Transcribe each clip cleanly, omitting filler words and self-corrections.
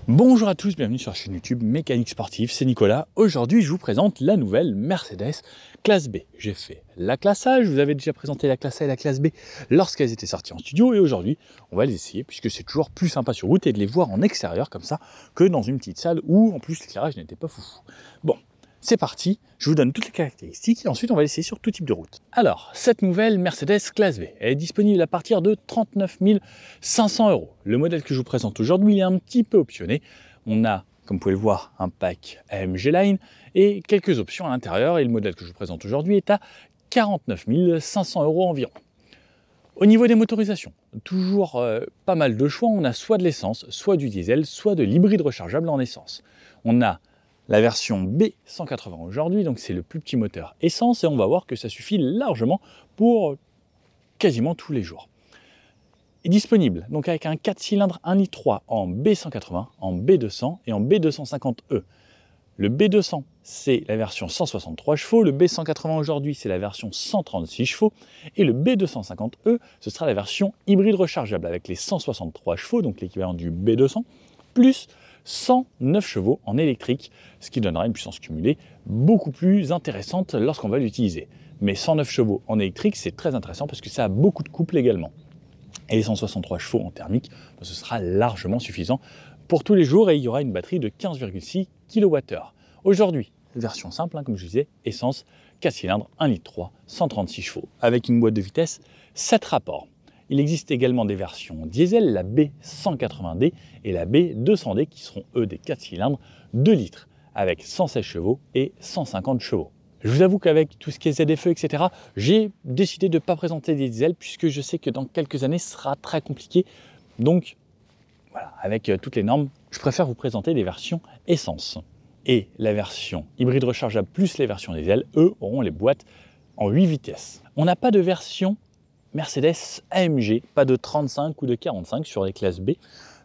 Bonjour à tous, bienvenue sur la chaîne YouTube Mécanique Sportive, c'est Nicolas. Aujourd'hui, je vous présente la nouvelle Mercedes classe B. J'ai fait la classe A, je vous avais déjà présenté la classe A et la classe B lorsqu'elles étaient sorties en studio, et aujourd'hui, on va les essayer puisque c'est toujours plus sympa sur route et de les voir en extérieur comme ça que dans une petite salle où en plus l'éclairage n'était pas foufou. Bon, c'est parti, je vous donne toutes les caractéristiques et ensuite on va l'essayer sur tout type de route. Alors, cette nouvelle Mercedes classe B, elle est disponible à partir de 39 500 €. Le modèle que je vous présente aujourd'hui est un petit peu optionné. On a, comme vous pouvez le voir, un pack AMG Line et quelques options à l'intérieur, et le modèle que je vous présente aujourd'hui est à 49 500 € environ. Au niveau des motorisations, toujours pas mal de choix. On a soit de l'essence, soit du diesel, soit de l'hybride rechargeable en essence. On a la version B180 aujourd'hui, donc c'est le plus petit moteur essence, et on va voir que ça suffit largement pour quasiment tous les jours. Est disponible donc avec un 4 cylindres 1,3 litre en B180, en B200 et en B250E. Le B200, c'est la version 163 chevaux, le B180 aujourd'hui, c'est la version 136 chevaux, et le B250E, ce sera la version hybride rechargeable avec les 163 chevaux, donc l'équivalent du B200, plus 109 chevaux en électrique, ce qui donnera une puissance cumulée beaucoup plus intéressante lorsqu'on va l'utiliser. Mais 109 chevaux en électrique, c'est très intéressant parce que ça a beaucoup de couple également. Et les 163 chevaux en thermique, ce sera largement suffisant pour tous les jours, et il y aura une batterie de 15,6 kWh. Aujourd'hui, version simple, comme je disais, essence, 4 cylindres, 1,3 litre, 136 chevaux, avec une boîte de vitesse 7 rapports. Il existe également des versions diesel, la B180D et la B200D, qui seront eux des 4 cylindres 2 litres, avec 116 chevaux et 150 chevaux. Je vous avoue qu'avec tout ce qui est ZFE, etc., j'ai décidé de ne pas présenter des diesels, puisque je sais que dans quelques années, ce sera très compliqué. Donc, voilà, avec toutes les normes, je préfère vous présenter des versions essence. Et la version hybride rechargeable plus les versions diesel, eux, auront les boîtes en 8 vitesses. On n'a pas de version Mercedes AMG, pas de 35 ou de 45 sur les classes B,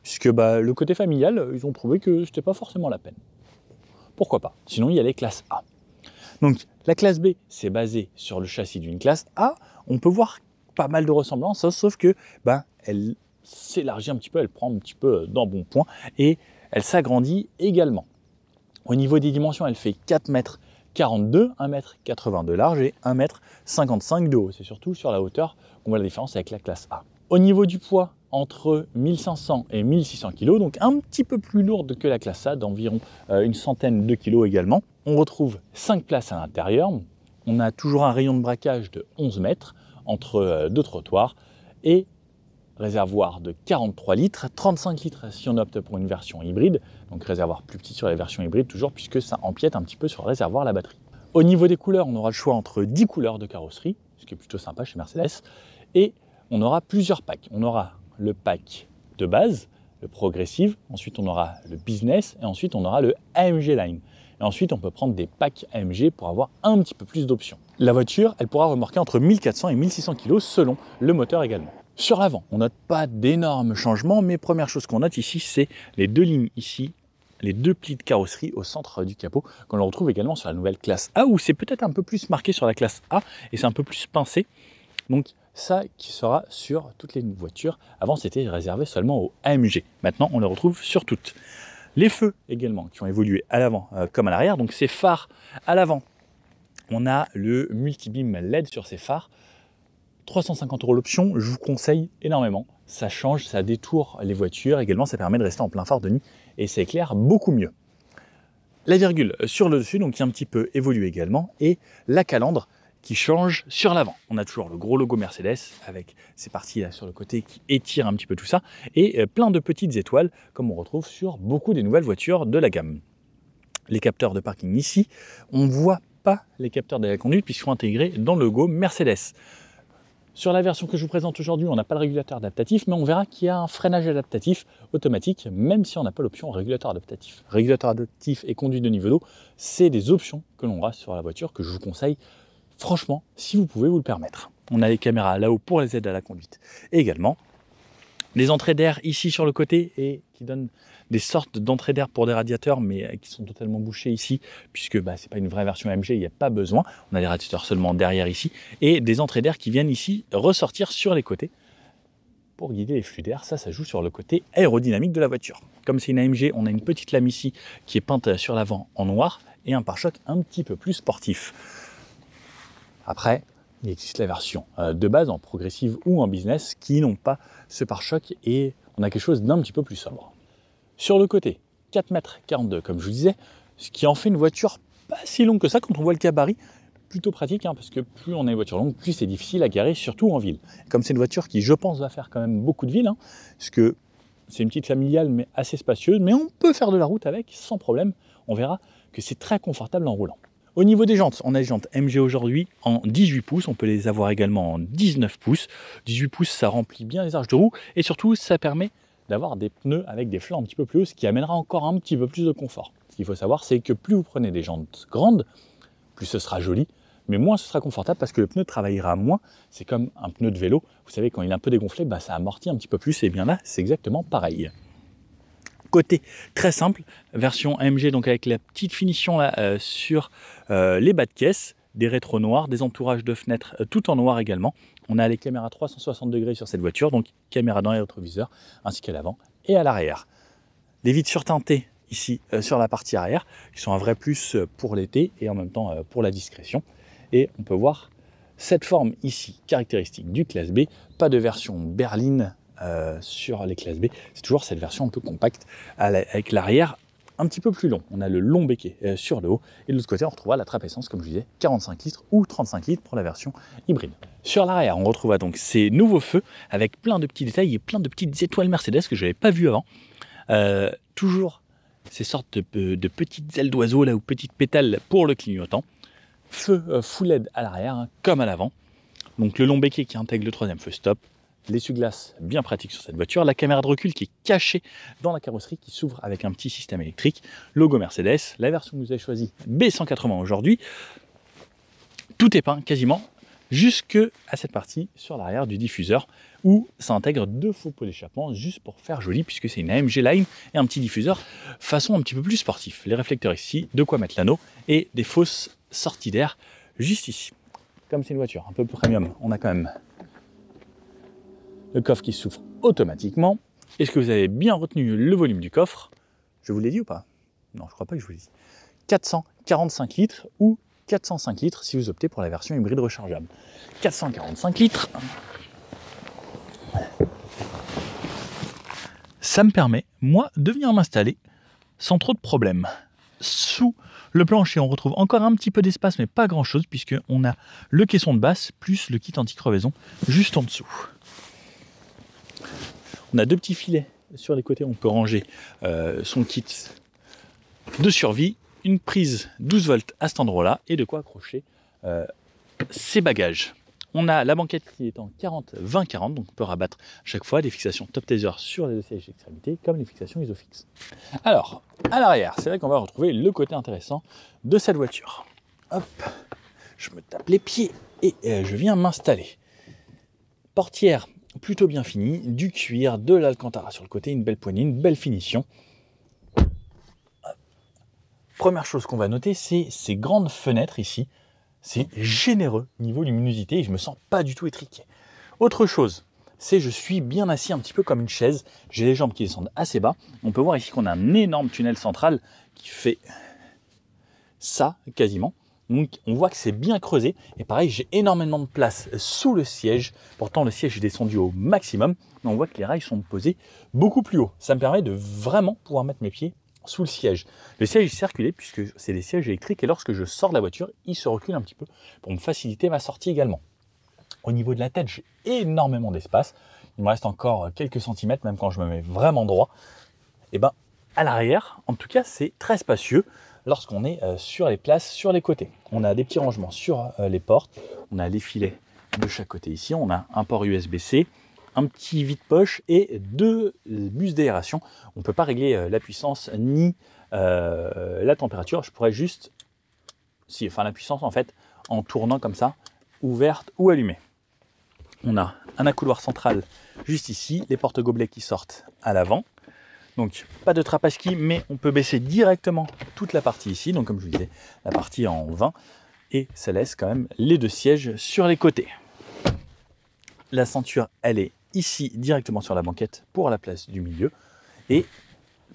puisque le côté familial, ils ont trouvé que c'était pas forcément la peine. Pourquoi pas? Sinon, il y a les classes A. Donc, la classe B, c'est basé sur le châssis d'une classe A. On peut voir pas mal de ressemblances, sauf que elle s'élargit un petit peu, elle prend un petit peu d'embonpoint et elle s'agrandit également. Au niveau des dimensions, elle fait 4,42 m, 1,80 m de large et 1,55 m de haut. C'est surtout sur la hauteur qu'on voit la différence avec la classe A. Au niveau du poids, entre 1500 et 1600 kg, donc un petit peu plus lourde que la classe A, d'environ une centaine de kilos également. On retrouve 5 places à l'intérieur. On a toujours un rayon de braquage de 11 mètres entre deux trottoirs et réservoir de 43 litres, 35 litres si on opte pour une version hybride, donc réservoir plus petit sur les versions hybrides toujours, puisque ça empiète un petit peu sur le réservoir, la batterie. Au niveau des couleurs, on aura le choix entre 10 couleurs de carrosserie, ce qui est plutôt sympa chez Mercedes, et on aura plusieurs packs. On aura le pack de base, le progressive, ensuite on aura le business, et ensuite on aura le AMG Line. Et ensuite on peut prendre des packs AMG pour avoir un petit peu plus d'options. La voiture, elle pourra remorquer entre 1400 et 1600 kg selon le moteur également. Sur l'avant, on note pas d'énormes changements, mais première chose qu'on note ici, c'est les deux lignes ici, les deux plis de carrosserie au centre du capot, qu'on retrouve également sur la nouvelle classe A, où c'est peut-être un peu plus marqué sur la classe A, et c'est un peu plus pincé. Donc ça qui sera sur toutes les voitures. Avant, c'était réservé seulement aux AMG. Maintenant, on les retrouve sur toutes. Les feux également, qui ont évolué à l'avant comme à l'arrière. Donc ces phares à l'avant, on a le multi-beam LED sur ces phares. 350 € l'option, je vous conseille énormément. Ça change, ça détourne les voitures. Également, ça permet de rester en plein phare de nuit et ça éclaire beaucoup mieux. La virgule sur le dessus, donc qui est un petit peu évolué également, et la calandre qui change sur l'avant. On a toujours le gros logo Mercedes avec ces parties là sur le côté qui étirent un petit peu tout ça, et plein de petites étoiles comme on retrouve sur beaucoup des nouvelles voitures de la gamme. Les capteurs de parking ici, on ne voit pas les capteurs de la conduite puisqu'ils sont intégrés dans le logo Mercedes. Sur la version que je vous présente aujourd'hui, on n'a pas le régulateur adaptatif, mais on verra qu'il y a un freinage adaptatif automatique, même si on n'a pas l'option régulateur adaptatif. Régulateur adaptatif et conduite de niveau d'eau, c'est des options que l'on aura sur la voiture que je vous conseille, franchement, si vous pouvez vous le permettre. On a les caméras là-haut pour les aides à la conduite. Et également, les entrées d'air ici sur le côté, et qui donnent des sortes d'entrées d'air pour des radiateurs, mais qui sont totalement bouchés ici, puisque c'est pas une vraie version AMG, il n'y a pas besoin. On a des radiateurs seulement derrière ici, et des entrées d'air qui viennent ici ressortir sur les côtés pour guider les flux d'air. Ça joue sur le côté aérodynamique de la voiture. Comme c'est une AMG, on a une petite lame ici qui est peinte sur l'avant en noir et un pare-choc un petit peu plus sportif. Après, il existe la version de base en progressive ou en business qui n'ont pas ce pare-choc et on a quelque chose d'un petit peu plus sobre. Sur le côté, 4,42 m comme je vous disais, ce qui en fait une voiture pas si longue que ça quand on voit le gabarit. Plutôt pratique parce que plus on a une voiture longue, plus c'est difficile à garer, surtout en ville. Comme c'est une voiture qui, je pense, va faire quand même beaucoup de ville, parce que c'est une petite familiale mais assez spacieuse, mais on peut faire de la route avec sans problème. On verra que c'est très confortable en roulant. Au niveau des jantes, on a des jantes MG aujourd'hui en 18 pouces, on peut les avoir également en 19 pouces. 18 pouces, ça remplit bien les arches de roue et surtout, ça permet d'avoir des pneus avec des flancs un petit peu plus hauts, ce qui amènera encore un petit peu plus de confort. Ce qu'il faut savoir, c'est que plus vous prenez des jantes grandes, plus ce sera joli, mais moins ce sera confortable parce que le pneu travaillera moins. C'est comme un pneu de vélo. Vous savez, quand il est un peu dégonflé, ça amortit un petit peu plus. Et bien là, c'est exactement pareil. Côté très simple, version AMG, donc avec la petite finition là sur les bas de caisse, des rétros noirs, des entourages de fenêtres tout en noir également. On a les caméras 360 degrés sur cette voiture, donc caméra dans les rétroviseurs, ainsi qu'à l'avant et à l'arrière. Les vitres surteintées ici sur la partie arrière, qui sont un vrai plus pour l'été et en même temps pour la discrétion. Et on peut voir cette forme ici, caractéristique du classe B, pas de version berline sur les classes B, c'est toujours cette version un peu compacte, avec l'arrière un petit peu plus long. On a le long béquet sur le haut, et de l'autre côté on retrouvera la trappe essence, comme je disais, 45 litres ou 35 litres pour la version hybride. Sur l'arrière, on retrouvera donc ces nouveaux feux, avec plein de petits détails et plein de petites étoiles Mercedes que je n'avais pas vues avant. Toujours ces sortes de petites ailes d'oiseau là, ou petites pétales pour le clignotant. Feu full LED à l'arrière, comme à l'avant. Donc le long béquet qui intègre le troisième feu stop. L'essuie-glace bien pratique sur cette voiture. La caméra de recul qui est cachée dans la carrosserie, qui s'ouvre avec un petit système électrique. Logo Mercedes. La version que vous avez choisie, B180 aujourd'hui. Tout est peint quasiment jusque à cette partie sur l'arrière du diffuseur, où ça intègre deux faux pots d'échappement juste pour faire joli, puisque c'est une AMG Line et un petit diffuseur façon un petit peu plus sportif. Les réflecteurs ici, de quoi mettre l'anneau et des fausses sorties d'air juste ici. Comme c'est une voiture un peu premium, on a quand même le coffre qui s'ouvre automatiquement. Est-ce que vous avez bien retenu le volume du coffre? Je vous l'ai dit ou pas? Non, je crois pas que je vous l'ai dit. 445 litres ou 405 litres si vous optez pour la version hybride rechargeable. 445 litres. Ça me permet, moi, de venir m'installer sans trop de problèmes. Sous le plancher, on retrouve encore un petit peu d'espace, mais pas grand-chose, puisqu'on a le caisson de basse plus le kit anti-crevaison juste en dessous. On a deux petits filets sur les côtés, on peut ranger son kit de survie, une prise 12 volts à cet endroit-là, et de quoi accrocher ses bagages. On a la banquette qui est en 40-20-40, donc on peut rabattre chaque fois des fixations top taser sur les deux sièges d'extrémité, comme les fixations isofix. Alors, à l'arrière, c'est vrai qu'on va retrouver le côté intéressant de cette voiture. Hop, je me tape les pieds et je viens m'installer. Portière plutôt bien finie, du cuir, de l'alcantara sur le côté, une belle poignée, une belle finition. Première chose qu'on va noter, c'est ces grandes fenêtres ici. C'est généreux niveau luminosité et je me sens pas du tout étriqué. Autre chose, c'est je suis bien assis un petit peu comme une chaise. J'ai les jambes qui descendent assez bas. On peut voir ici qu'on a un énorme tunnel central qui fait ça quasiment. Donc on voit que c'est bien creusé. Et pareil, j'ai énormément de place sous le siège. Pourtant le siège est descendu au maximum. Mais on voit que les rails sont posés beaucoup plus haut. Ça me permet de vraiment pouvoir mettre mes pieds sous le siège. Le siège est circulé puisque c'est des sièges électriques et lorsque je sors de la voiture, il se recule un petit peu pour me faciliter ma sortie également. Au niveau de la tête, j'ai énormément d'espace. Il me reste encore quelques centimètres, même quand je me mets vraiment droit. Et ben, à l'arrière, en tout cas, c'est très spacieux lorsqu'on est sur les places sur les côtés. On a des petits rangements sur les portes. On a les filets de chaque côté ici. On a un port USB-C, un petit vide-poche et deux bus d'aération. On ne peut pas régler la puissance ni la température. Je pourrais juste, la puissance en fait, en tournant comme ça, ouverte ou allumée. On a un accoudoir central juste ici, les porte-gobelets qui sortent à l'avant. Donc pas de trappe à ski, mais on peut baisser directement toute la partie ici. Donc comme je vous disais, la partie en 20. Et ça laisse quand même les deux sièges sur les côtés. La ceinture, elle est ici directement sur la banquette pour la place du milieu. Et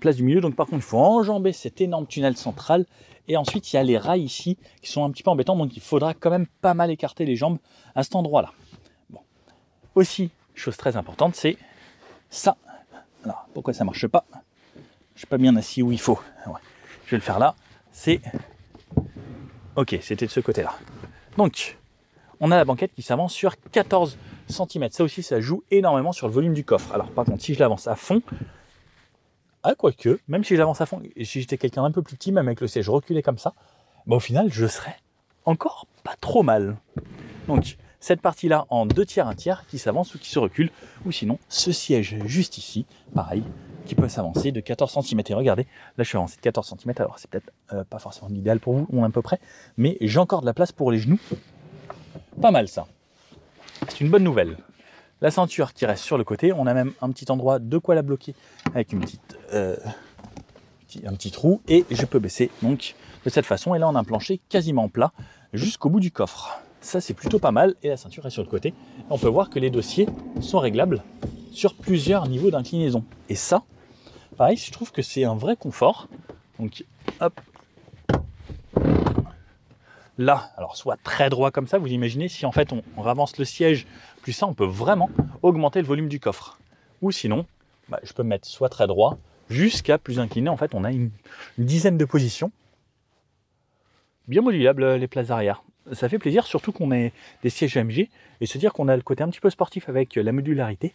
place du milieu. Donc par contre, il faut enjamber cet énorme tunnel central. Et ensuite, il y a les rails ici qui sont un petit peu embêtants. Donc il faudra quand même pas mal écarter les jambes à cet endroit-là. Bon. Aussi, chose très importante, c'est ça. Alors, pourquoi ça ne marche pas? Je ne suis pas bien assis où il faut. Ouais. Je vais le faire là. C'est... Ok, c'était de ce côté-là. Donc, on a la banquette qui s'avance sur 14 cm. Ça aussi, ça joue énormément sur le volume du coffre. Alors par contre, si je l'avance à fond, quoique, même si je l'avance à fond, et si j'étais quelqu'un d'un peu plus petit, même avec le siège reculé comme ça, au final, je serais encore pas trop mal. Donc, cette partie-là en 2 tiers, 1 tiers, qui s'avance ou qui se recule, ou sinon, ce siège juste ici, pareil, qui peut s'avancer de 14 cm. Et regardez, là je suis avancé de 14 cm, alors c'est peut-être pas forcément l'idéal pour vous, ou à peu près, mais j'ai encore de la place pour les genoux. Pas mal ça. C'est une bonne nouvelle. La ceinture qui reste sur le côté, on a même un petit endroit de quoi la bloquer avec un petit trou, et je peux baisser donc de cette façon, et là on a un plancher quasiment plat jusqu'au bout du coffre. Ça c'est plutôt pas mal, et la ceinture est sur le côté. Et on peut voir que les dossiers sont réglables sur plusieurs niveaux d'inclinaison. Et ça, pareil, je trouve que c'est un vrai confort. Donc hop, là, alors soit très droit comme ça, vous imaginez, si en fait on ravance le siège, plus ça, on peut vraiment augmenter le volume du coffre. Ou sinon, je peux me mettre soit très droit, jusqu'à plus incliné. En fait, on a une dizaine de positions. Bien modulables les places arrière. Ça fait plaisir, surtout qu'on ait des sièges AMG, et se dire qu'on a le côté un petit peu sportif avec la modularité.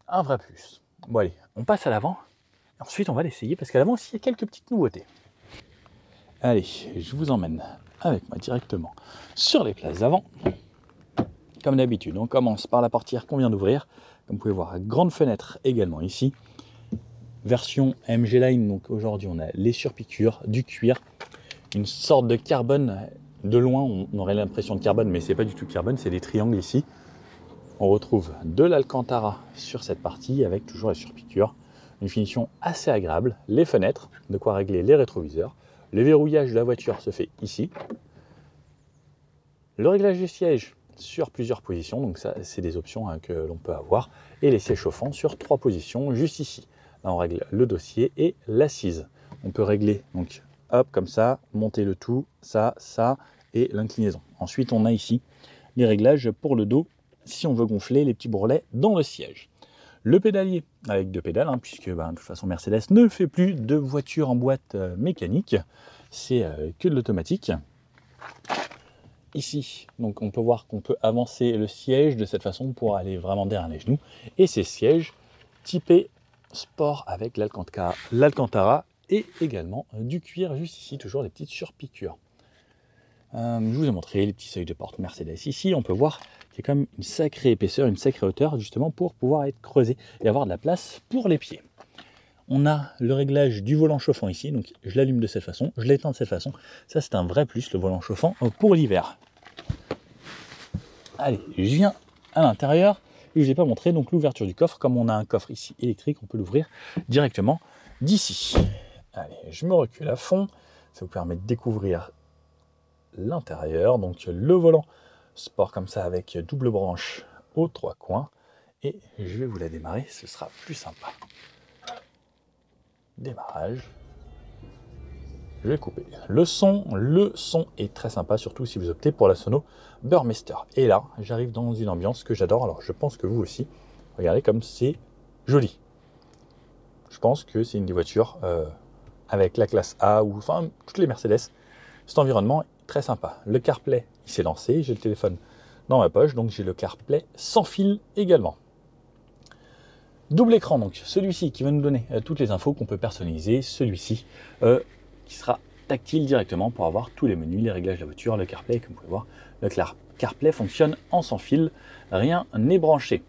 Un vrai plus. Bon allez, on passe à l'avant. Ensuite, on va l'essayer, parce qu'à l'avant aussi, il y a quelques petites nouveautés. Allez, je vous emmène avec moi directement sur les places avant. Comme d'habitude, on commence par la portière qu'on vient d'ouvrir. Comme vous pouvez voir, grande fenêtre également ici. Version AMG Line, donc aujourd'hui on a les surpiqûres, du cuir, une sorte de carbone. De loin, on aurait l'impression de carbone, mais c'est pas du tout carbone, c'est des triangles ici. On retrouve de l'Alcantara sur cette partie avec toujours les surpiqûres. Une finition assez agréable. Les fenêtres, de quoi régler les rétroviseurs. Le verrouillage de la voiture se fait ici. Le réglage des sièges sur plusieurs positions, donc ça c'est des options que l'on peut avoir. Et les sièges chauffants sur 3 positions, juste ici. Là on règle le dossier et l'assise. On peut régler donc hop comme ça, monter le tout, ça, et l'inclinaison. Ensuite on a ici les réglages pour le dos, si on veut gonfler les petits bourrelets dans le siège. Le pédalier avec 2 pédales, puisque de toute façon Mercedes ne fait plus de voiture en boîte mécanique, c'est que de l'automatique. Ici, donc on peut voir qu'on peut avancer le siège de cette façon pour aller vraiment derrière les genoux. Et ces sièges typés sport avec l'Alcantara et également du cuir juste ici, toujours des petites surpiqûres. Je vous ai montré les petits seuils de porte Mercedes. Ici, on peut voir qu'il y a quand même une sacrée épaisseur, une sacrée hauteur, justement pour pouvoir être creusé et avoir de la place pour les pieds. On a le réglage du volant chauffant ici, donc je l'allume de cette façon, je l'éteins de cette façon. Ça, c'est un vrai plus, le volant chauffant pour l'hiver. Allez, je viens à l'intérieur. Je ne vous ai pas montré donc l'ouverture du coffre. Comme on a un coffre ici électrique, on peut l'ouvrir directement d'ici. Allez, je me recule à fond. Ça vous permet de découvrir l'intérieur. Donc le volant sport comme ça avec double branche aux 3 coins. Et je vais vous la démarrer, ce sera plus sympa. Démarrage. Je vais couper le son. Le son est très sympa, surtout si vous optez pour la sono Burmester. Et là, j'arrive dans une ambiance que j'adore. Alors, je pense que vous aussi. Regardez comme c'est joli. Je pense que c'est une des voitures avec la classe A ou enfin toutes les Mercedes. Cet environnement est très sympa. Le CarPlay, il s'est lancé. J'ai le téléphone dans ma poche, donc j'ai le CarPlay sans fil également. Double écran, donc celui-ci qui va nous donner toutes les infos qu'on peut personnaliser, celui-ci qui sera tactile directement pour avoir tous les menus, les réglages de la voiture, le CarPlay, comme vous pouvez voir, le CarPlay fonctionne en sans fil, rien n'est branché.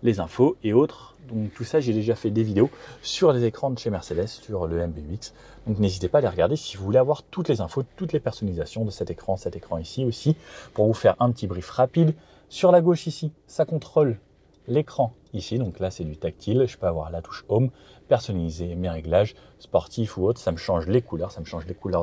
Les infos et autres, donc tout ça j'ai déjà fait des vidéos sur les écrans de chez Mercedes, sur le MBUX, donc n'hésitez pas à les regarder si vous voulez avoir toutes les infos, toutes les personnalisations de cet écran ici aussi, pour vous faire un petit brief rapide. Sur la gauche ici, ça contrôle l'écran ici, donc là c'est du tactile, je peux avoir la touche Home, personnaliser mes réglages sportifs ou autres, ça me change les couleurs,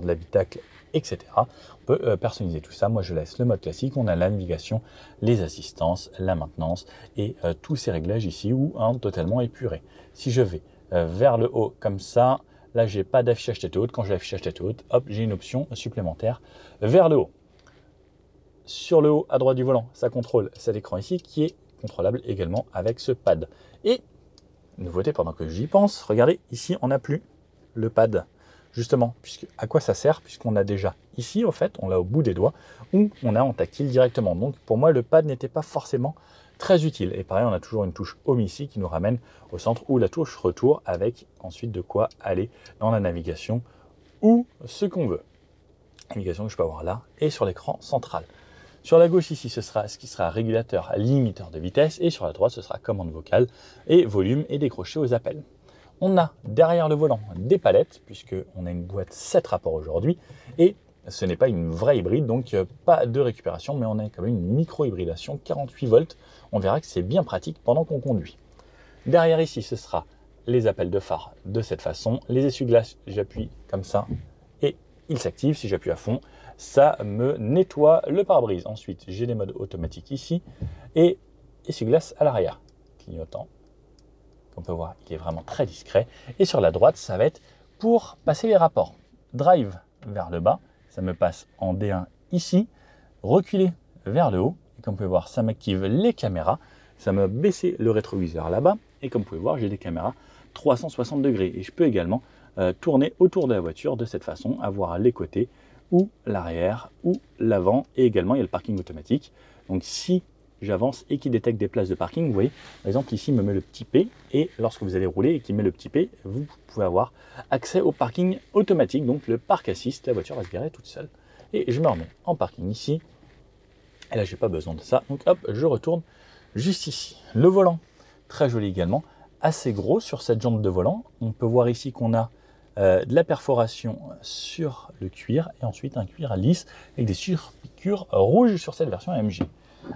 de l'habitacle, etc. On peut personnaliser tout ça. Moi je laisse le mode classique, on a la navigation, les assistances, la maintenance et tous ces réglages ici ou un totalement épuré. Si je vais vers le haut comme ça. Là, j'ai pas d'affichage tête haute. Quand j'ai l'affichage tête haute, hop, j'ai une option supplémentaire vers le haut. Sur le haut à droite du volant, ça contrôle cet écran ici qui est contrôlable également avec ce pad. Et nouveauté pendant que j'y pense, regardez, ici on n'a plus le pad. Justement, puisque à quoi ça sert? Puisqu'on a déjà ici, au fait, on l'a au bout des doigts, ou on a en tactile directement. Donc pour moi, le pad n'était pas forcément très utile. Et pareil, on a toujours une touche home ici qui nous ramène au centre, ou la touche retour avec ensuite de quoi aller dans la navigation ou ce qu'on veut. Navigation que je peux avoir là et sur l'écran central. Sur la gauche ici, ce sera ce qui sera régulateur, limiteur de vitesse, et sur la droite, ce sera commande vocale et volume et décroché aux appels. On a derrière le volant des palettes, puisqu'on a une boîte 7 rapports aujourd'hui, et ce n'est pas une vraie hybride, donc pas de récupération, mais on a quand même une micro-hybridation 48 volts. On verra que c'est bien pratique pendant qu'on conduit. Derrière ici, ce sera les appels de phare de cette façon. Les essuie-glaces, j'appuie comme ça, et il s'active. Si j'appuie à fond, ça me nettoie le pare-brise. Ensuite, j'ai les modes automatiques ici, et essuie-glace à l'arrière, clignotant. On peut voir, il est vraiment très discret. Et sur la droite, ça va être pour passer les rapports. Drive vers le bas, ça me passe en D1 ici. Reculer vers le haut. Et comme vous pouvez voir, ça m'active les caméras. Ça me baisse le rétroviseur là-bas. Et comme vous pouvez voir, j'ai des caméras 360 degrés. Et je peux également tourner autour de la voiture de cette façon, avoir les côtés ou l'arrière ou l'avant. Et également, il y a le parking automatique. Donc si j'avance et qui détecte des places de parking, vous voyez, par exemple ici, il me met le petit P, et lorsque vous allez rouler et qu'il met le petit P, vous pouvez avoir accès au parking automatique, donc le park assist, la voiture va se garer toute seule. Et je me remets en parking ici, et là, j'ai pas besoin de ça, donc hop, je retourne juste ici. Le volant, très joli également, assez gros sur cette jambe de volant. On peut voir ici qu'on a de la perforation sur le cuir, et ensuite un cuir lisse avec des surpiqûres rouges sur cette version AMG.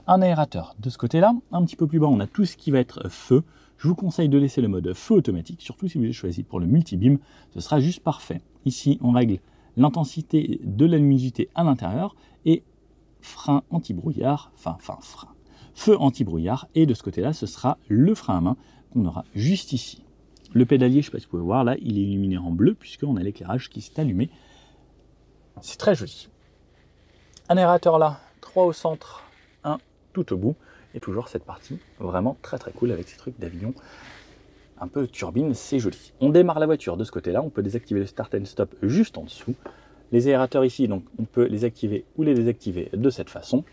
Un aérateur de ce côté-là. Un petit peu plus bas, on a tout ce qui va être feu. Je vous conseille de laisser le mode feu automatique, surtout si vous avez choisi pour le multi-beam, ce sera juste parfait. Ici, on règle l'intensité de la luminosité à l'intérieur et frein anti-brouillard, feu anti-brouillard. Et de ce côté-là, ce sera le frein à main qu'on aura juste ici. Le pédalier, je ne sais pas si vous pouvez voir, là, il est illuminé en bleu puisqu'on a l'éclairage qui s'est allumé. C'est très joli. Un aérateur là, 3 au centre, un tout au bout, et toujours cette partie vraiment très très cool avec ces trucs d'avion un peu turbine, c'est joli. On démarre la voiture de ce côté là, on peut désactiver le start and stop juste en dessous. Les aérateurs ici, donc on peut les activer ou les désactiver de cette façon,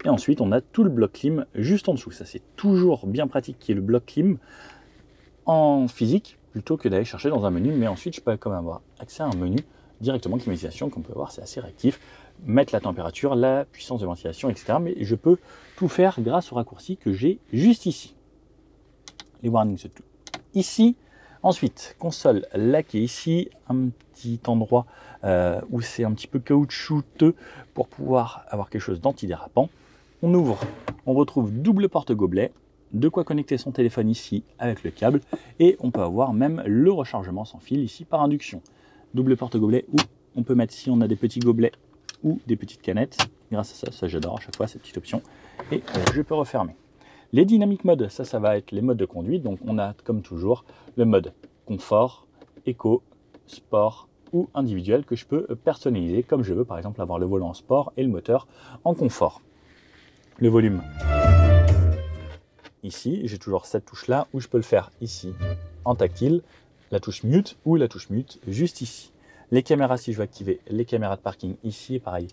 et ensuite on a tout le bloc clim juste en dessous. Ça, c'est toujours bien pratique qu'il y ait le bloc clim en physique plutôt que d'aller chercher dans un menu, mais ensuite je peux quand même avoir accès à un menu directement climatisation. Comme on peut voir, c'est assez réactif, mettre la température, la puissance de ventilation, etc. Mais je peux tout faire grâce au raccourci que j'ai juste ici. Les warnings, c'est tout ici. Ensuite, console laquée ici, un petit endroit où c'est un petit peu caoutchouteux pour pouvoir avoir quelque chose d'antidérapant. On ouvre, on retrouve double porte-gobelet, de quoi connecter son téléphone ici avec le câble, et on peut avoir même le rechargement sans fil ici par induction. Double porte-gobelet où on peut mettre, si on a des petits gobelets ou des petites canettes, grâce à ça j'adore à chaque fois cette petite option, et je peux refermer. Les dynamic modes, ça va être les modes de conduite, donc on a comme toujours le mode confort, éco, sport ou individuel que je peux personnaliser comme je veux, par exemple avoir le volant en sport et le moteur en confort. Le volume, ici j'ai toujours cette touche là où je peux le faire ici en tactile, la touche mute ou la touche mute juste ici. Les caméras, si je veux activer les caméras de parking ici, pareil,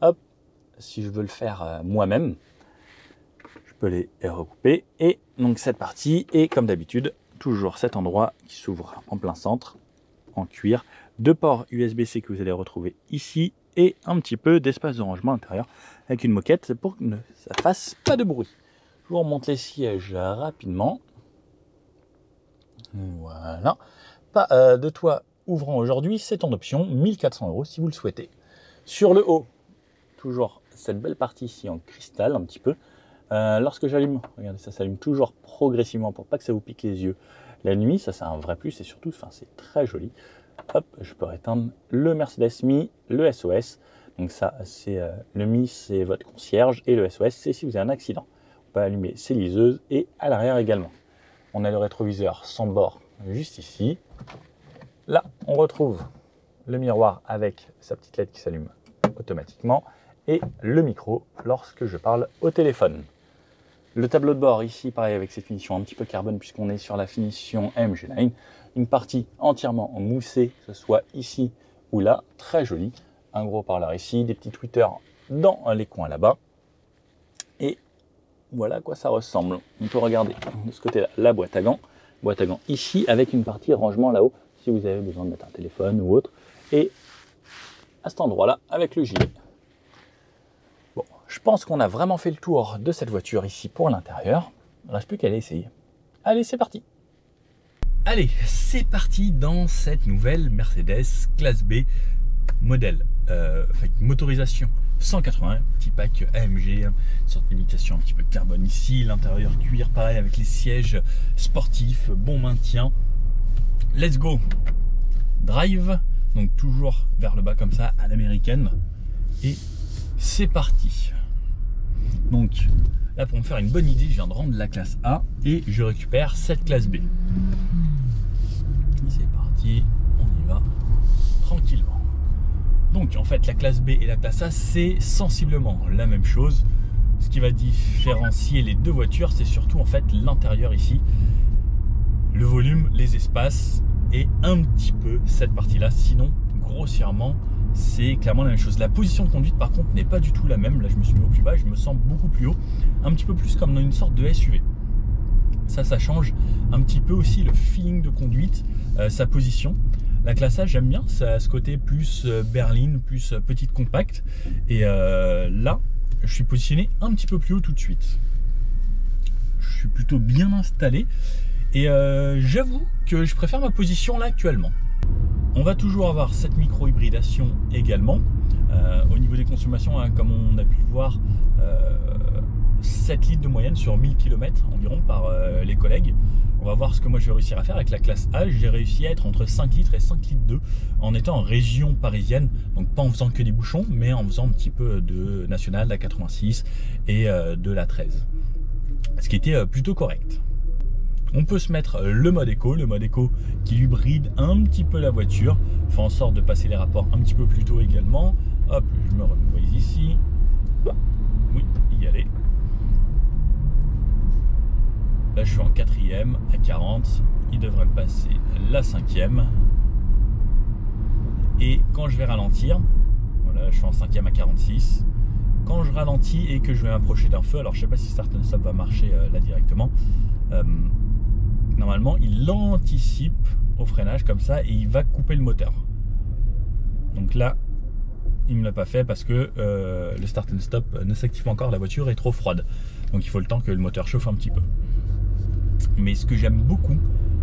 hop, si je veux le faire moi-même, je peux les recouper. Et donc cette partie est comme d'habitude, toujours cet endroit qui s'ouvre en plein centre, en cuir, deux ports USB-C que vous allez retrouver ici, et un petit peu d'espace de rangement à l'intérieur, avec une moquette pour que ça fasse pas de bruit. Je vous remonte les sièges rapidement. Voilà. Pas de toit ouvrant aujourd'hui, c'est en option, 1400 € si vous le souhaitez. Sur le haut, toujours cette belle partie ici en cristal un petit peu. Lorsque j'allume, regardez, ça s'allume toujours progressivement pour pas que ça vous pique les yeux la nuit. Ça, c'est un vrai plus, et surtout, c'est très joli. Hop, je peux éteindre le Mercedes Me, le SOS. Donc ça, c'est le Me, c'est votre concierge, et le SOS, c'est si vous avez un accident. On peut allumer ses liseuses, et à l'arrière également. On a le rétroviseur sans bord juste ici. Là, on retrouve le miroir avec sa petite LED qui s'allume automatiquement et le micro lorsque je parle au téléphone. Le tableau de bord ici, pareil avec cette finition un petit peu carbone puisqu'on est sur la finition AMG Line. Une partie entièrement moussée, que ce soit ici ou là, très jolie. Un gros parleur ici, des petits tweeters dans les coins là-bas. Et voilà à quoi ça ressemble. On peut regarder de ce côté-là la boîte à gants. Boîte à gants ici avec une partie rangement là-haut si vous avez besoin de mettre un téléphone ou autre. Et à cet endroit-là avec le gilet. Bon, je pense qu'on a vraiment fait le tour de cette voiture ici pour l'intérieur. Il ne reste plus qu'à l'essayer. Allez, c'est parti. Allez, c'est parti dans cette nouvelle Mercedes classe B modèle, motorisation 180, petit pack AMG, sorte d'imitation un petit peu carbone ici, l'intérieur cuir pareil avec les sièges sportifs, bon maintien. Let's go, drive, donc toujours vers le bas comme ça à l'américaine et c'est parti. Donc là pour me faire une bonne idée, je viens de rendre la classe A et je récupère cette classe B. C'est parti, on y va tranquillement. Donc en fait la classe B et la classe A c'est sensiblement la même chose. Ce qui va différencier les deux voitures c'est surtout en fait l'intérieur ici, le volume, les espaces et un petit peu cette partie là. Sinon grossièrement c'est clairement la même chose. La position de conduite par contre n'est pas du tout la même. Là je me suis mis au plus bas, je me sens beaucoup plus haut, un petit peu plus comme dans une sorte de SUV. Ça change un petit peu aussi le feeling de conduite, sa position. La classe A, j'aime bien, ça a ce côté plus berline, plus petite compacte. Et là, je suis positionné un petit peu plus haut tout de suite. Je suis plutôt bien installé. Et j'avoue que je préfère ma position là actuellement. On va toujours avoir cette micro-hybridation également. Au niveau des consommations, hein, comme on a pu le voir, 7 litres de moyenne sur 1000 km environ par les collègues. On va voir ce que moi je vais réussir à faire avec la classe A. J'ai réussi à être entre 5 litres et 5 litres 2 en étant en région parisienne, donc pas en faisant que des bouchons, mais en faisant un petit peu de nationale, la 86 et de la 13. Ce qui était plutôt correct. On peut se mettre le mode éco qui lui bride un petit peu la voiture, fait en sorte de passer les rapports un petit peu plus tôt également. Hop, je me remets ici. Oui, y aller. Là je suis en 4e à 40, il devrait me passer la 5e. Et quand je vais ralentir, voilà, je suis en 5e à 46. Quand je ralentis et que je vais m'approcher d'un feu, alors je sais pas si Start and Stop va marcher là directement, normalement il anticipe au freinage comme ça et il va couper le moteur. Donc là il me l'a pas fait parce que le Start and Stop ne s'active pas encore, la voiture est trop froide. Donc il faut le temps que le moteur chauffe un petit peu. Mais ce que j'aime beaucoup,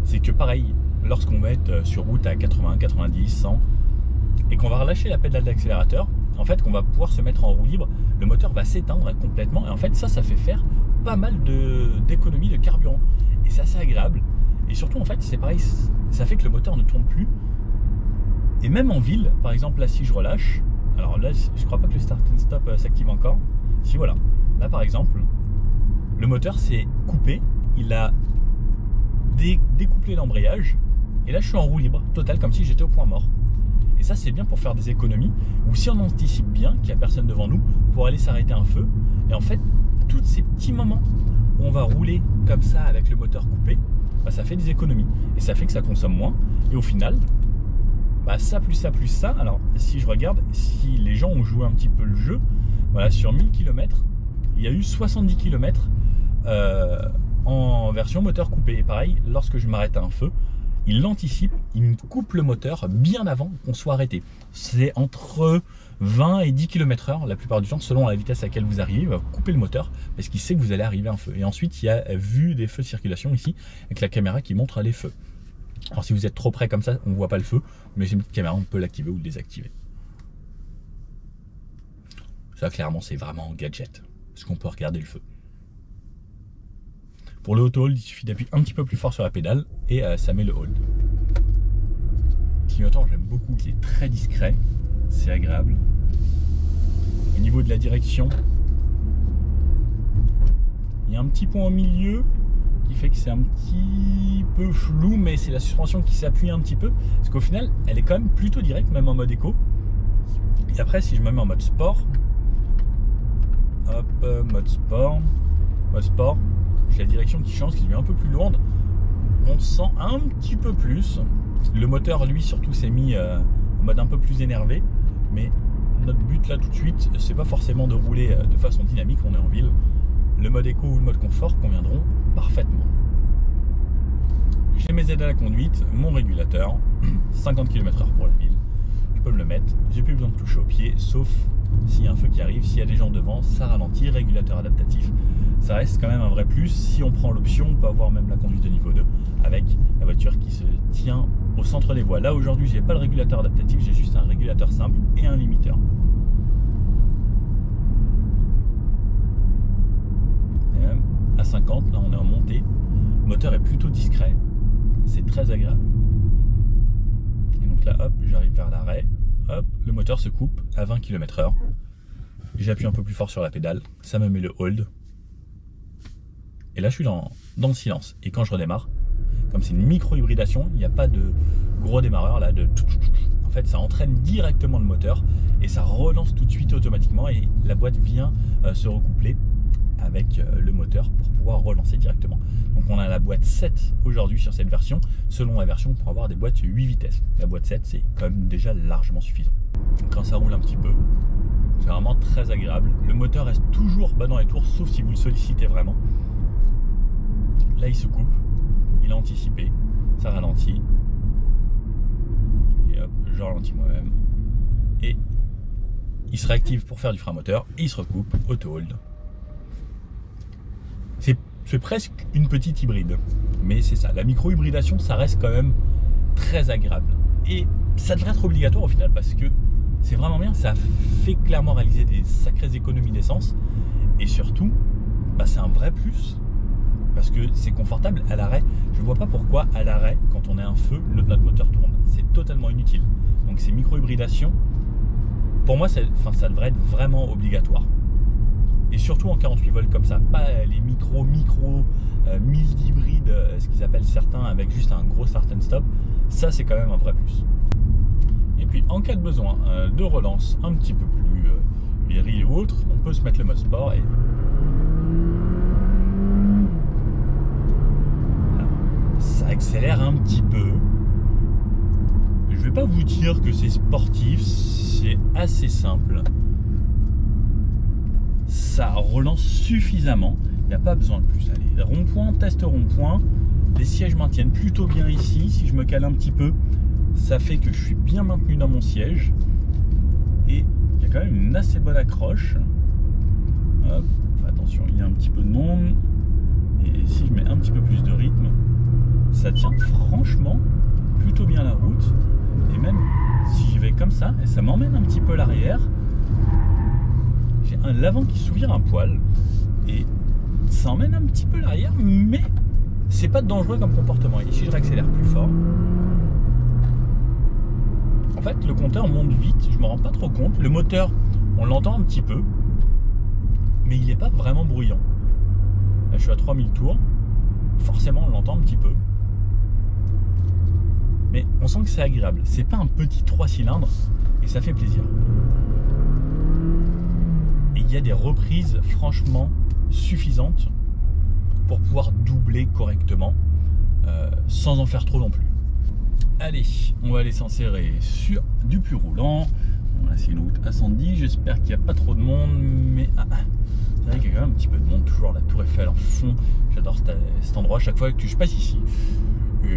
c'est que pareil, lorsqu'on va être sur route à 80, 90, 100 et qu'on va relâcher la pédale d'accélérateur, en fait qu'on va pouvoir se mettre en roue libre, le moteur va s'éteindre complètement et en fait ça fait faire pas mal d'économie de carburant et c'est assez agréable. Et surtout en fait c'est pareil, ça fait que le moteur ne tourne plus. Et même en ville, par exemple là si je relâche, alors là je crois pas que le Start and Stop s'active encore. Si voilà, là par exemple, le moteur s'est coupé, il a découplé l'embrayage et là je suis en roue libre totale comme si j'étais au point mort. Et ça c'est bien pour faire des économies ou si on anticipe bien qu'il n'y a personne devant nous pour aller s'arrêter un feu. Et en fait tous ces petits moments où on va rouler comme ça avec le moteur coupé, bah, ça fait des économies et ça fait que ça consomme moins et au final bah, ça plus ça plus ça. Alors si je regarde, si les gens ont joué un petit peu le jeu, voilà, sur 1000 km il y a eu 70 km en version moteur coupé. Et pareil, lorsque je m'arrête à un feu, il l'anticipe, il me coupe le moteur bien avant qu'on soit arrêté. C'est entre 20 et 10 km/h la plupart du temps, selon la vitesse à laquelle vous arrivez, il va couper le moteur parce qu'il sait que vous allez arriver à un feu. Et ensuite, il y a vu des feux de circulation ici, avec la caméra qui montre les feux. Alors si vous êtes trop près comme ça, on ne voit pas le feu, mais c'est une petite caméra, on peut l'activer ou le désactiver. Ça clairement, c'est vraiment un gadget, parce qu'on peut regarder le feu. Pour le auto hold, il suffit d'appuyer un petit peu plus fort sur la pédale et ça met le hold. Le clignotant, j'aime beaucoup, il est très discret, c'est agréable. Au niveau de la direction, il y a un petit point au milieu qui fait que c'est un petit peu flou, mais c'est la suspension qui s'appuie un petit peu, parce qu'au final elle est quand même plutôt directe, même en mode éco. Et après si je me mets en mode sport, hop, mode sport, j'ai la direction qui change, qui devient un peu plus lourde, on sent un petit peu plus. Le moteur lui surtout s'est mis en mode un peu plus énervé, mais notre but là tout de suite c'est pas forcément de rouler de façon dynamique, on est en ville. Le mode éco ou le mode confort conviendront parfaitement. J'ai mes aides à la conduite, mon régulateur, 50 km/h pour la ville, je peux me le mettre, j'ai plus besoin de toucher au pied, sauf s'il y a un feu qui arrive, s'il y a des gens devant, ça ralentit, régulateur adaptatif, ça reste quand même un vrai plus. Si on prend l'option, on peut avoir même la conduite de niveau 2 avec la voiture qui se tient au centre des voies. Là aujourd'hui j'ai pas le régulateur adaptatif, j'ai juste un régulateur simple et un limiteur. Et même à 50, là on est en montée, le moteur est plutôt discret, c'est très agréable. Et donc là hop, j'arrive vers l'arrêt, hop, le moteur se coupe à 20 km/h. J'appuie un peu plus fort sur la pédale, ça me met le hold. Et là je suis dans le silence. Et quand je redémarre, comme c'est une micro-hybridation, il n'y a pas de gros démarreur là, en fait ça entraîne directement le moteur et ça relance tout de suite automatiquement et la boîte vient se recoupler avec le moteur pour pouvoir relancer directement. Donc on a la boîte 7 aujourd'hui sur cette version. Selon la version, pour avoir des boîtes 8 vitesses. La boîte 7 c'est quand même déjà largement suffisant. Donc quand ça roule un petit peu, c'est vraiment très agréable. Le moteur reste toujours bas dans les tours, sauf si vous le sollicitez vraiment. Là il se coupe, il a anticipé, ça ralentit. Et hop, je ralentis moi-même. Et il se réactive pour faire du frein moteur, et il se recoupe, auto-hold. C'est presque une petite hybride, mais c'est ça. La micro-hybridation, ça reste quand même très agréable. Et ça devrait être obligatoire au final, parce que c'est vraiment bien, ça fait clairement réaliser des sacrées économies d'essence. Et surtout, bah, c'est un vrai plus. Parce que c'est confortable à l'arrêt. Je ne vois pas pourquoi à l'arrêt, quand on est un feu, notre moteur tourne. C'est totalement inutile. Donc ces micro-hybridations, pour moi, ça devrait être vraiment obligatoire. Et surtout en 48 volts comme ça, pas les micro 1000 hybrides, ce qu'ils appellent certains, avec juste un gros start and stop. Ça, c'est quand même un vrai plus. Et puis en cas de besoin de relance un petit peu plus viril ou autre, on peut se mettre le mode sport et ça accélère un petit peu. Je vais pas vous dire que c'est sportif, c'est assez simple. Ça relance suffisamment, il n'y a pas besoin de plus. Allez, rond-point, test rond-point. Les sièges maintiennent plutôt bien ici. Si je me cale un petit peu, ça fait que je suis bien maintenu dans mon siège. Et il y a quand même une assez bonne accroche. Hop, attention, il y a un petit peu de monde. Et si je mets un petit peu plus de rythme, ça tient franchement plutôt bien la route. Et même si j'y vais comme ça, et ça m'emmène un petit peu l'arrière, j'ai l'avant qui s'ouvre un poil et ça emmène un petit peu l'arrière, mais c'est pas dangereux comme comportement. Et si je réaccélère plus fort, en fait le compteur monte vite, je me rends pas trop compte. Le moteur, on l'entend un petit peu, mais il n'est pas vraiment bruyant. Là je suis à 3000 tours, forcément on l'entend un petit peu, mais on sent que c'est agréable. C'est pas un petit 3 cylindres et ça fait plaisir. Et il y a des reprises franchement suffisantes pour pouvoir doubler correctement sans en faire trop non plus. Allez, on va aller s'insérer sur du plus roulant. Voilà, c'est une route à 110, j'espère qu'il n'y a pas trop de monde, mais c'est vrai qu'il y a quand même un petit peu de monde, toujours la Tour Eiffel en fond. J'adore cet endroit, chaque fois que je passe ici.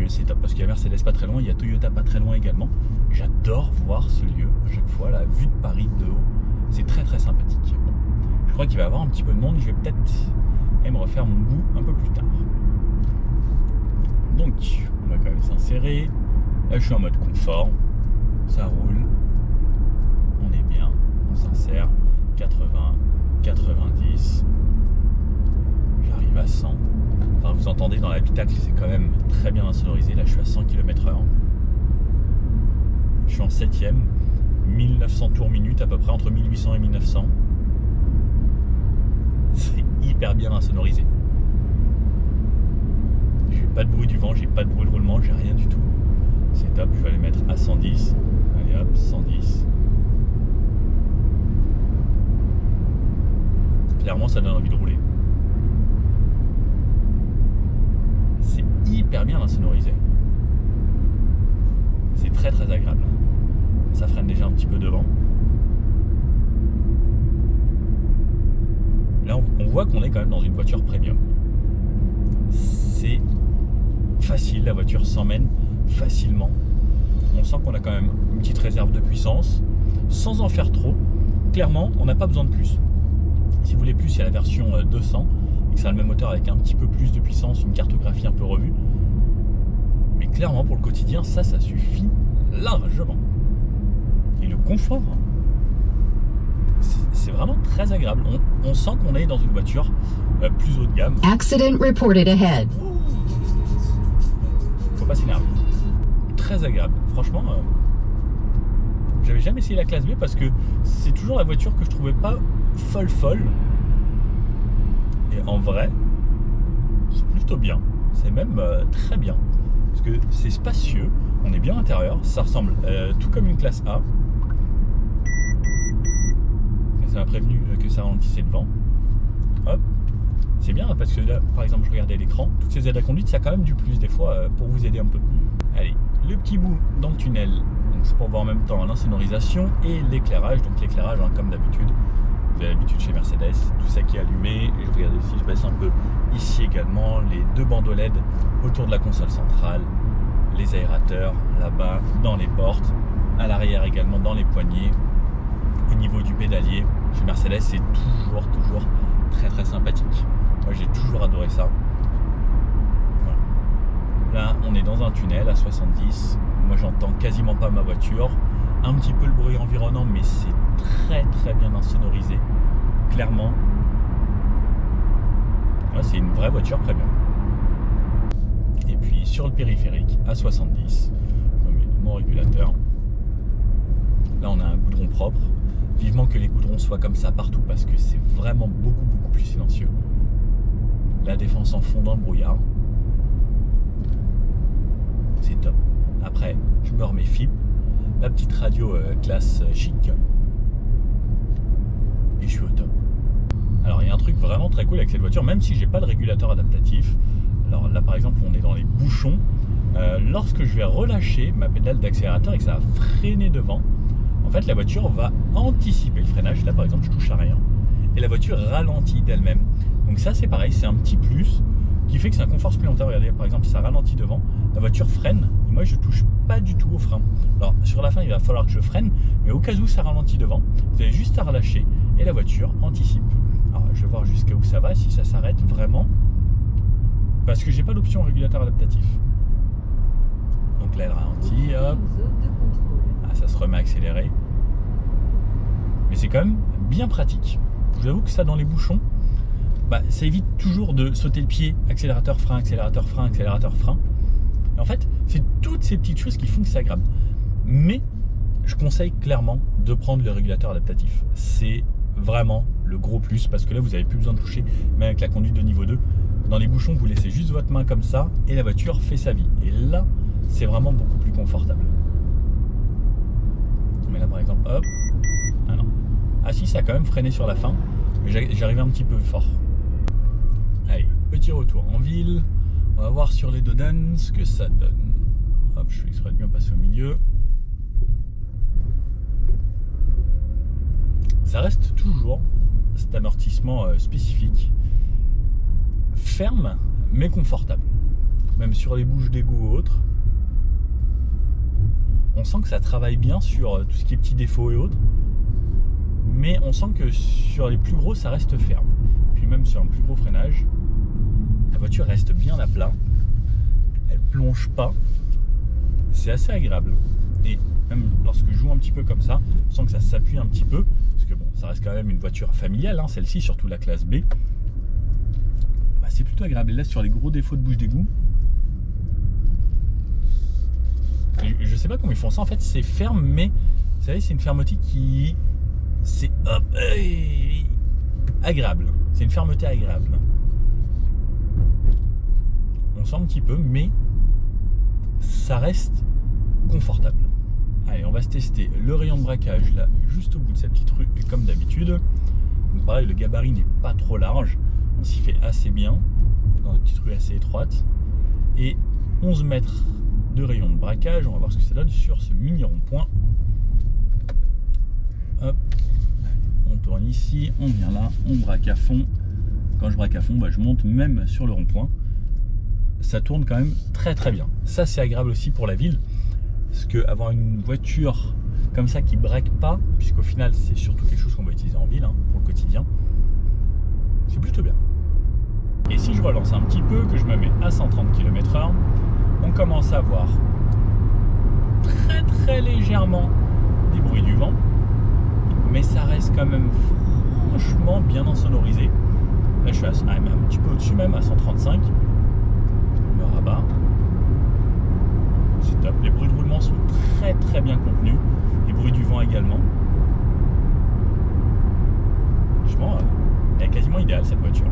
C'est top parce qu'il y a Mercedes pas très loin, il y a Toyota pas très loin également. J'adore voir ce lieu à chaque fois, la vue de Paris de haut, c'est très très sympathique. Bon, je crois qu'il va y avoir un petit peu de monde, je vais peut-être me refaire mon bout un peu plus tard. Donc on va quand même s'insérer. Là je suis en mode confort, ça roule, on est bien, on s'insère, 80, 90, j'arrive à 100. Enfin, vous entendez dans l'habitacle, c'est quand même très bien insonorisé. Là je suis à 100 km/h, je suis en 7ème, 1900 tours minute à peu près, entre 1800 et 1900. C'est hyper bien insonorisé. j'ai pas de bruit du vent, j'ai pas de bruit de roulement, j'ai rien du tout. C'est top, je vais aller mettre à 110. Allez hop, 110. Clairement, ça donne envie de rouler. C'est hyper bien insonorisé. C'est très très agréable. Ça freine déjà un petit peu devant. Là, on voit qu'on est quand même dans une voiture premium. C'est facile, la voiture s'emmène facilement. On sent qu'on a quand même une petite réserve de puissance, sans en faire trop. Clairement, on n'a pas besoin de plus. Si vous voulez plus, il y a la version 200, et que ça a le même moteur avec un petit peu plus de puissance, une cartographie un peu revue. Mais clairement, pour le quotidien, ça suffit largement. Et le confort, c'est vraiment très agréable. On sent qu'on est dans une voiture plus haut de gamme. Accident reported ahead. Faut pas s'énerver. Très agréable. Franchement, j'avais jamais essayé la classe B parce que c'est toujours la voiture que je trouvais pas folle. Et en vrai, c'est plutôt bien. C'est même très bien. Parce que c'est spacieux, on est bien à l'intérieur, ça ressemble tout comme une classe A. Et ça m'a prévenu que ça ralentissait devant. Hop. C'est bien parce que là, par exemple, je regardais l'écran, toutes ces aides à conduite, ça a quand même du plus des fois pour vous aider un peu. Allez, le petit bout dans le tunnel, c'est pour voir en même temps l'insonorisation et l'éclairage. Donc l'éclairage, hein, comme d'habitude, vous avez l'habitude chez Mercedes, tout ça qui est allumé. Et je regarde ici, je baisse un peu ici également, les deux bandeaux LED autour de la console centrale, les aérateurs là-bas dans les portes, à l'arrière également dans les poignées. Au niveau du pédalier, chez Mercedes, c'est toujours très sympathique. Moi, j'ai toujours adoré ça. Voilà. Là, on est dans un tunnel à 70. Moi, j'entends quasiment pas ma voiture. Un petit peu le bruit environnant, mais c'est très bien insonorisé. Clairement, ouais, c'est une vraie voiture premium. Et puis, sur le périphérique, à 70, je mets mon régulateur. Là, on a un goudron propre. Vivement que les goudrons soient comme ça partout parce que c'est vraiment beaucoup plus silencieux. La défense en fond dans le brouillard. C'est top. Après, je me remets FIP, la petite radio classe chic. Et je suis au top. Alors, il y a un truc vraiment très cool avec cette voiture, même si j'ai pas de régulateur adaptatif. Alors là, par exemple, on est dans les bouchons. Lorsque je vais relâcher ma pédale d'accélérateur et que ça va freiner devant, en fait, la voiture va anticiper le freinage. Là, par exemple, je touche à rien. Et la voiture ralentit d'elle-même. Donc ça, c'est pareil, c'est un petit plus qui fait que c'est un confort supplémentaire. Regardez, par exemple, ça ralentit devant. La voiture freine. Et moi, je touche pas du tout au frein. Alors, sur la fin, il va falloir que je freine. Mais au cas où ça ralentit devant, vous avez juste à relâcher. Et la voiture anticipe. Alors, je vais voir jusqu'à où ça va, si ça s'arrête vraiment. Parce que j'ai pas d'option régulateur adaptatif. Donc là, elle ralentit, hop. Ah, ça se remet à accélérer. Mais c'est quand même bien pratique. Je vous avoue que ça, dans les bouchons, ça évite toujours de sauter le pied, accélérateur, frein, accélérateur, frein, accélérateur, frein. Et en fait, c'est toutes ces petites choses qui font que c'est agréable. Mais je conseille clairement de prendre le régulateur adaptatif. C'est vraiment le gros plus parce que là, vous n'avez plus besoin de toucher, même avec la conduite de niveau 2. Dans les bouchons, vous laissez juste votre main comme ça et la voiture fait sa vie. Et là, c'est vraiment beaucoup plus confortable. Mais là, par exemple, hop. Ah non. Ah si, ça a quand même freiné sur la fin. Mais j'arrivais un petit peu fort. Allez, petit retour en ville. On va voir sur les Dodan ce que ça donne. Hop, je fais exprès de bien passer au milieu. Ça reste toujours cet amortissement spécifique. Ferme, mais confortable. Même sur les bouches d'égout ou autres. On sent que ça travaille bien sur tout ce qui est petits défauts et autres. Mais on sent que sur les plus gros, ça reste ferme. Puis même sur un plus gros freinage, la voiture reste bien à plat. Elle plonge pas. C'est assez agréable. Et même lorsque je joue un petit peu comme ça, on sent que ça s'appuie un petit peu. Parce que bon, ça reste quand même une voiture familiale, hein, celle-ci, surtout la classe B. C'est plutôt agréable. Et là, sur les gros défauts de bouche d'égout, je sais pas comment ils font ça. En fait, c'est ferme, mais vous savez, c'est une fermeté qui... C'est agréable. C'est une fermeté agréable. on sent un petit peu, mais ça reste confortable. Allez, on va se tester le rayon de braquage là, juste au bout de cette petite rue, et comme d'habitude. Donc pareil, le gabarit n'est pas trop large, on s'y fait assez bien, dans une petite rue assez étroite. Et 11 mètres de rayon de braquage, on va voir ce que ça donne sur ce mini rond-point. Hop, on tourne ici, on vient là, on braque à fond. Quand je braque à fond, bah, je monte même sur le rond-point. Ça tourne quand même très très bien. Ça, c'est agréable aussi pour la ville, parce que avoir une voiture comme ça qui braque pas, puisqu'au final c'est surtout quelque chose qu'on va utiliser en ville hein, pour le quotidien, c'est plutôt bien. Et si je relance un petit peu, que je me mets à 130 km/h, on commence à avoir très très légèrement des bruits du vent, mais ça reste quand même franchement bien insonorisé. Là je suis un petit peu au-dessus même, à 135. Je me rabats. C'est top. Les bruits de roulement sont très très bien contenus. Les bruits du vent également. Franchement, elle est quasiment idéale cette voiture.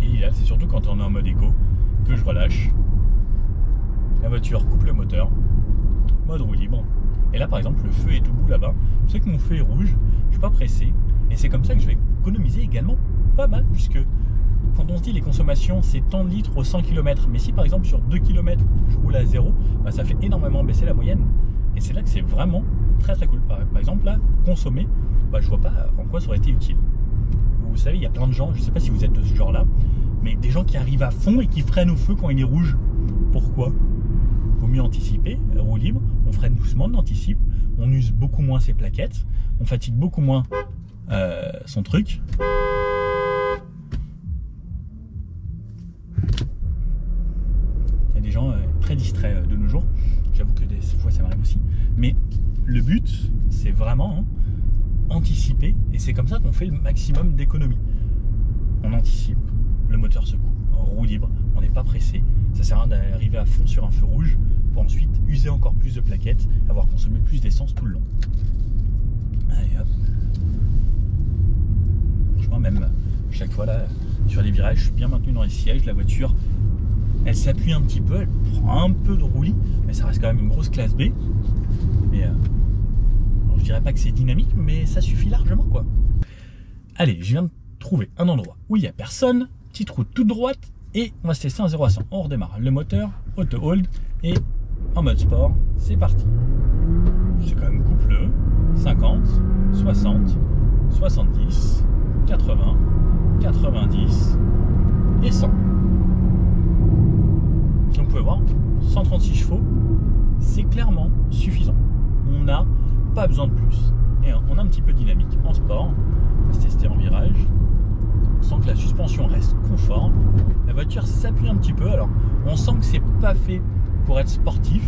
Et l'idéal, c'est surtout quand on est en mode éco, que je relâche. La voiture coupe le moteur, mode roue libre. Et là par exemple, le feu est tout bout là-bas. Je sais que mon feu est rouge, je suis pas pressé. Et c'est comme ça que je vais économiser également pas mal, puisque quand on se dit les consommations, c'est tant de litres au 100 km. Mais si par exemple sur 2 km, je roule à 0, bah, ça fait énormément baisser la moyenne. Et c'est là que c'est vraiment très très cool. Par exemple là, consommer, bah, je vois pas en quoi ça aurait été utile. Vous savez, il y a plein de gens, je sais pas si vous êtes de ce genre-là, mais des gens qui arrivent à fond et qui freinent au feu quand il est rouge. Pourquoi ? Vaut mieux anticiper, roue libre, on freine doucement, on anticipe, on use beaucoup moins ses plaquettes, on fatigue beaucoup moins son truc. Il y a des gens très distraits de nos jours, j'avoue que des fois ça m'arrive aussi, mais le but c'est vraiment anticiper, et c'est comme ça qu'on fait le maximum d'économie. On anticipe, le moteur se coupe, roue libre, on n'est pas pressé, ça sert à rien d'arriver à fond sur un feu rouge pour ensuite user encore plus de plaquettes, avoir consommé plus d'essence tout le long. Allez hop. Franchement même chaque fois là sur les virages, je suis bien maintenu dans les sièges, la voiture elle s'appuie un petit peu, elle prend un peu de roulis, mais ça reste quand même une grosse classe B. Mais alors je dirais pas que c'est dynamique, mais ça suffit largement quoi. Allez, je viens de trouver un endroit où il n'y a personne, petite route toute droite, et on va se tester un 0 à 100. On redémarre le moteur, auto hold, et en mode sport, c'est parti. C'est quand même couple 50, 60, 70, 80, 90 et 100. Donc vous pouvez voir, 136 chevaux, c'est clairement suffisant. On n'a pas besoin de plus. Et on a un petit peu de dynamique en sport. On va se tester en virage. On sent que la suspension reste confort. La voiture s'appuie un petit peu. Alors on sent que c'est pas fait pour être sportif.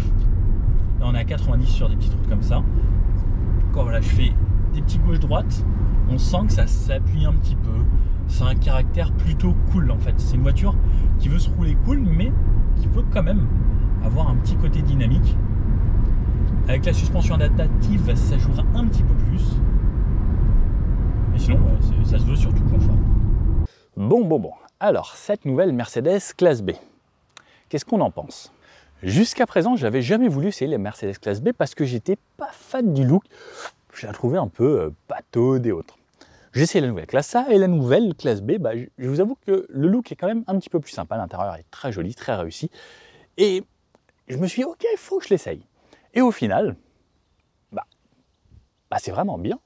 Là on est à 90 sur des petites routes comme ça. Quand voilà, je fais des petits gauche-droite, on sent que ça s'appuie un petit peu. C'est un caractère plutôt cool en fait. C'est une voiture qui veut se rouler cool, mais qui peut quand même avoir un petit côté dynamique. Avec la suspension adaptative, ça jouera un petit peu plus. Mais sinon, ouais, ça se veut surtout confort. Bon. Alors, cette nouvelle Mercedes classe B, qu'est-ce qu'on en pense? Jusqu'à présent, je n'avais jamais voulu essayer les Mercedes classe B parce que j'étais pas fan du look. Je la trouvais un peu pataude et autres. J'ai essayé la nouvelle classe A et la nouvelle classe B, bah, je vous avoue que le look est quand même un petit peu plus sympa. L'intérieur est très joli, très réussi. Et je me suis dit, ok, il faut que je l'essaye. Et au final, c'est vraiment bien.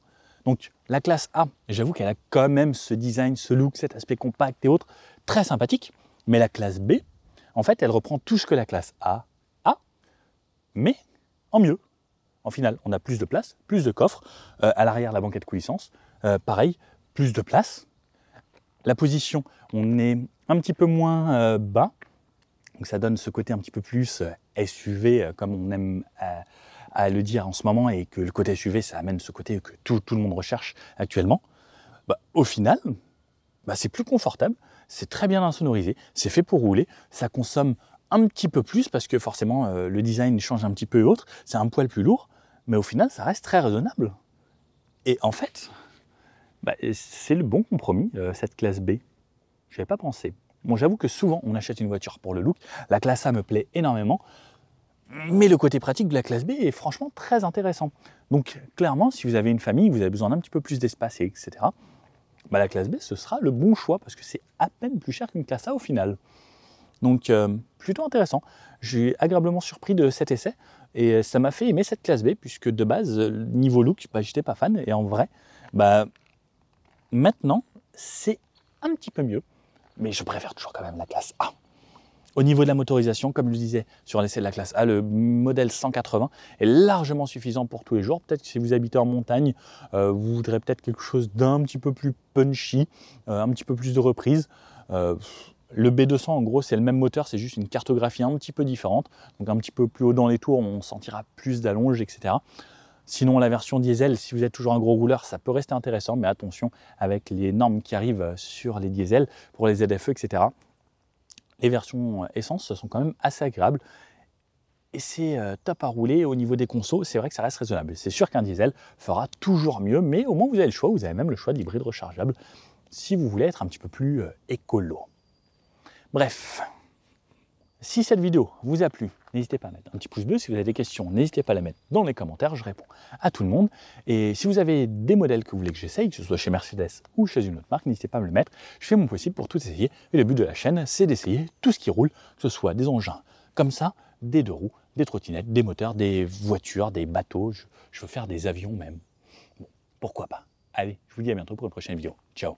Donc la classe A, j'avoue qu'elle a quand même ce design, ce look, cet aspect compact et autres, très sympathique. Mais la classe B, en fait, elle reprend tout ce que la classe A a, mais en mieux. En final, on a plus de place, plus de coffres. À l'arrière, la banquette coulissance, pareil, plus de place. La position, on est un petit peu moins bas. Donc ça donne ce côté un petit peu plus SUV, comme on aime à le dire en ce moment, et que le côté SUV, ça amène ce côté que tout le monde recherche actuellement. Au final, c'est plus confortable, c'est très bien insonorisé, c'est fait pour rouler, ça consomme un petit peu plus parce que forcément le design change un petit peu et autres, c'est un poil plus lourd, mais au final ça reste très raisonnable. Et en fait, c'est le bon compromis, cette classe B. Je n'y avais pas pensé. Bon, j'avoue que souvent, on achète une voiture pour le look. La classe A me plaît énormément, mais le côté pratique de la classe B est franchement très intéressant. Donc, clairement, si vous avez une famille, vous avez besoin d'un petit peu plus d'espace, etc., bah, la classe B, ce sera le bon choix parce que c'est à peine plus cher qu'une classe A au final. Donc, plutôt intéressant. J'ai agréablement surpris de cet essai et ça m'a fait aimer cette classe B puisque de base, niveau look, bah, j'étais pas fan et en vrai, bah, maintenant, c'est un petit peu mieux, mais je préfère toujours quand même la classe A. Au niveau de la motorisation, comme je le disais sur l'essai de la classe A, le modèle 180 est largement suffisant pour tous les jours. Peut-être que si vous habitez en montagne, vous voudrez peut-être quelque chose d'un petit peu plus punchy, un petit peu plus de reprise. Le B200, en gros, c'est le même moteur, c'est juste une cartographie un petit peu différente. Donc un petit peu plus haut dans les tours, on sentira plus d'allonge, etc. Sinon, la version diesel, si vous êtes toujours un gros rouleur, ça peut rester intéressant, mais attention avec les normes qui arrivent sur les diesels pour les ZFE, etc. Les versions essence sont quand même assez agréables et c'est top à rouler. Au niveau des consos, c'est vrai que ça reste raisonnable. C'est sûr qu'un diesel fera toujours mieux, mais au moins vous avez le choix, vous avez même le choix d'hybride rechargeable si vous voulez être un petit peu plus écolo. Bref, si cette vidéo vous a plu, n'hésitez pas à mettre un petit pouce bleu. Si vous avez des questions, n'hésitez pas à les mettre dans les commentaires, je réponds à tout le monde. Et si vous avez des modèles que vous voulez que j'essaye, que ce soit chez Mercedes ou chez une autre marque, n'hésitez pas à me le mettre. Je fais mon possible pour tout essayer. Et le but de la chaîne, c'est d'essayer tout ce qui roule, que ce soit des engins comme ça, des deux roues, des trottinettes, des moteurs, des voitures, des bateaux. Je veux faire des avions même. Bon, pourquoi pas. Allez, je vous dis à bientôt pour une prochaine vidéo. Ciao.